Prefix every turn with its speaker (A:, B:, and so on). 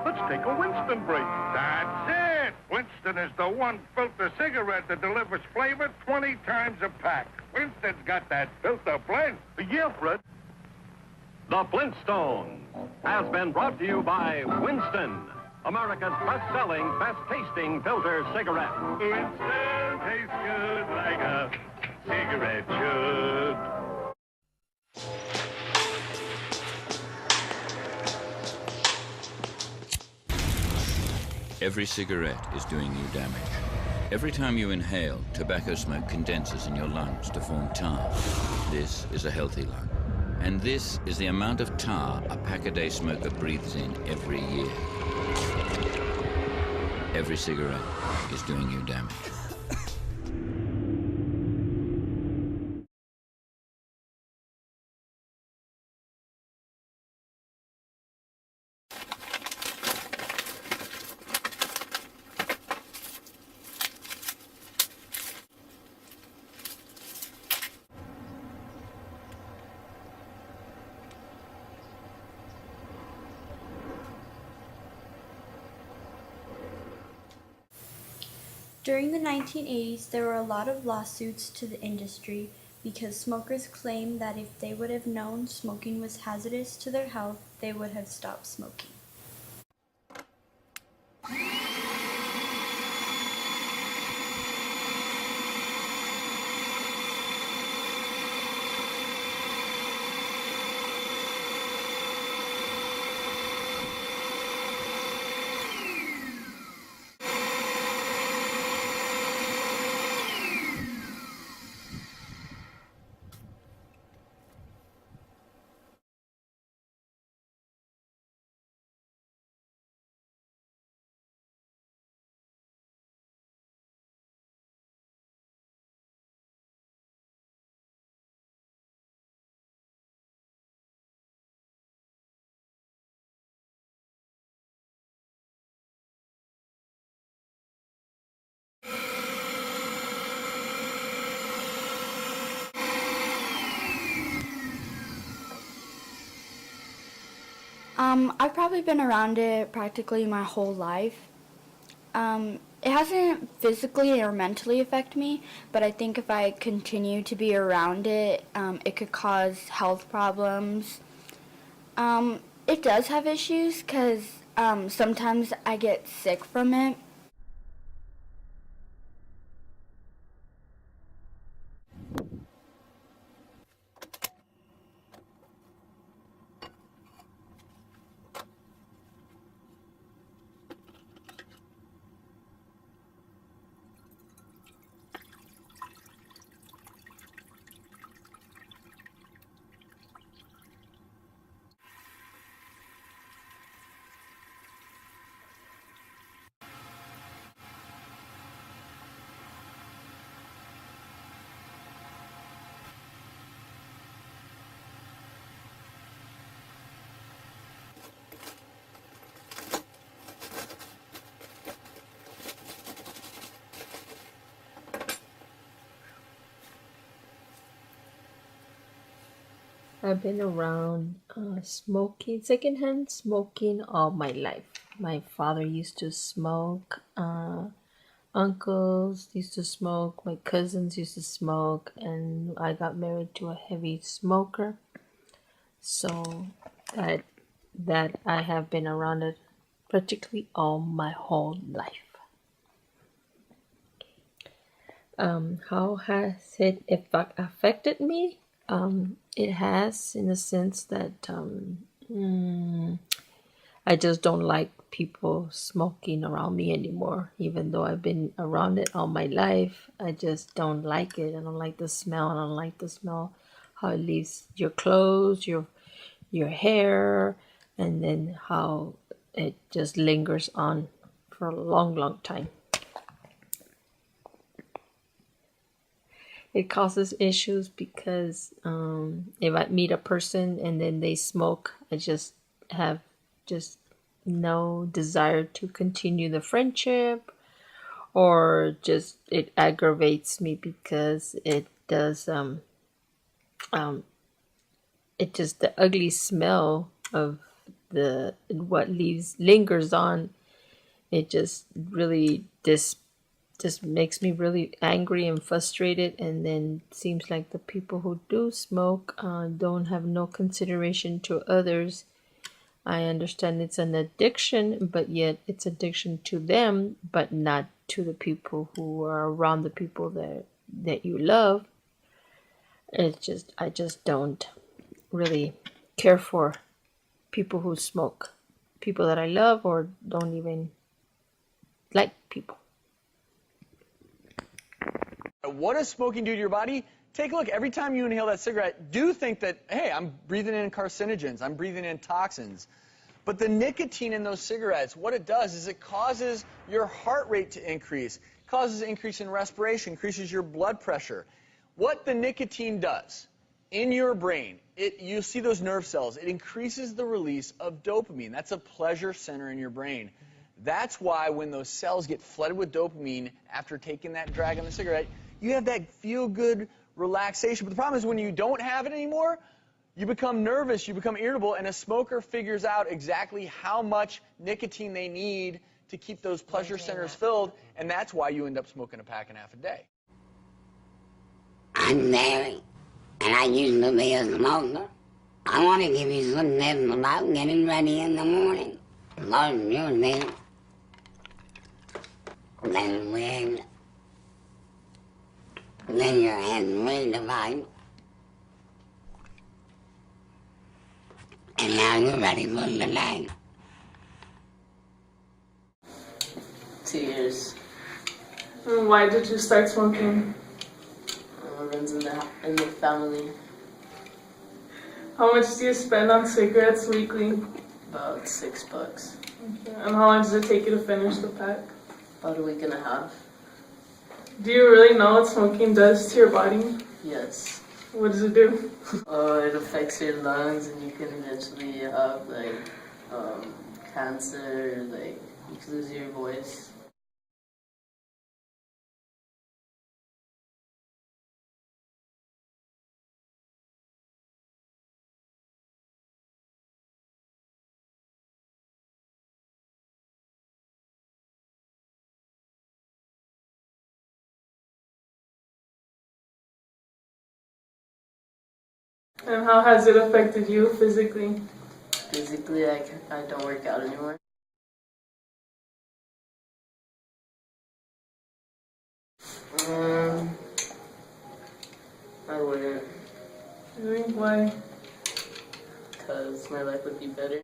A: Let's take a Winston break. That's it. Winston is the one filter cigarette that delivers flavor 20 times a pack. Winston's got that filter blend. Yeah, Fred.
B: The Flintstones has been brought to you by Winston, America's best-selling, best-tasting filter cigarette.
A: Winston tastes good like a cigarette should.
C: Every cigarette is doing you damage. Every time you inhale, tobacco smoke condenses in your lungs to form tar. This is a healthy lung. And this is the amount of tar a pack-a-day smoker breathes in every year. Every cigarette is doing you damage.
D: During the 1980s, there were a lot of lawsuits to the industry because smokers claimed that if they would have known smoking was hazardous to their health, they would have stopped smoking. I've probably been around it practically my whole life. It hasn't physically or mentally affected me, but I think if I continue to be around it, it could cause health problems. It does have issues because sometimes I get sick from it.
E: I've been around smoking, secondhand smoking all my life. My father used to smoke, uncles used to smoke, my cousins used to smoke, and I got married to a heavy smoker. So that I have been around it practically all my whole life. How has it affected me? It has, in the sense that I just don't like people smoking around me anymore. Even though I've been around it all my life, I just don't like it. I don't like the smell. I don't like the smell, how it leaves your clothes, your hair, and then how it just lingers on for a long, long time. It causes issues because if I meet a person and then they smoke, I just have just no desire to continue the friendship, or just it aggravates me because it does it just the ugly smell of the what lingers on, it just really just makes me really angry and frustrated. And then it seems like the people who do smoke don't have no consideration to others. I understand it's an addiction, but yet it's addiction to them, but not to the people who are around the people that you love. I just don't really care for people who smoke, people that I love or don't even like people.
F: What does smoking do to your body? Take a look. Every time you inhale that cigarette, do think that, hey, I'm breathing in carcinogens, I'm breathing in toxins. But the nicotine in those cigarettes, what it does is it causes your heart rate to increase, causes an increase in respiration, increases your blood pressure. What the nicotine does in your brain, you see those nerve cells, it increases the release of dopamine. That's a pleasure center in your brain. That's why when those cells get flooded with dopamine after taking that drag on the cigarette, you have that feel-good relaxation. But the problem is when you don't have it anymore, you become nervous, you become irritable, and a smoker figures out exactly how much nicotine they need to keep those pleasure centers filled, and that's why you end up smoking a pack and a half a day.
G: I'm married, and I used to be a smoker. I want to give you some tips about getting ready in the morning. Brush your teeth, then wig, then your head redefined, and now you're ready for the day.
H: 2 years.
I: And why did you start smoking?
H: Runs in the family.
I: How much do you spend on cigarettes weekly?
H: About $6.
I: Okay. And how long does it take you to finish the pack?
H: About a week and a half.
I: Do you really know what smoking does to your body?
H: Yes.
I: What does it do?
H: It affects your lungs, and you can eventually have cancer. You can lose your voice.
I: And how has it affected you physically?
H: Physically, I don't work out anymore. I wouldn't.
I: Really? Why?
H: Because my life would be better.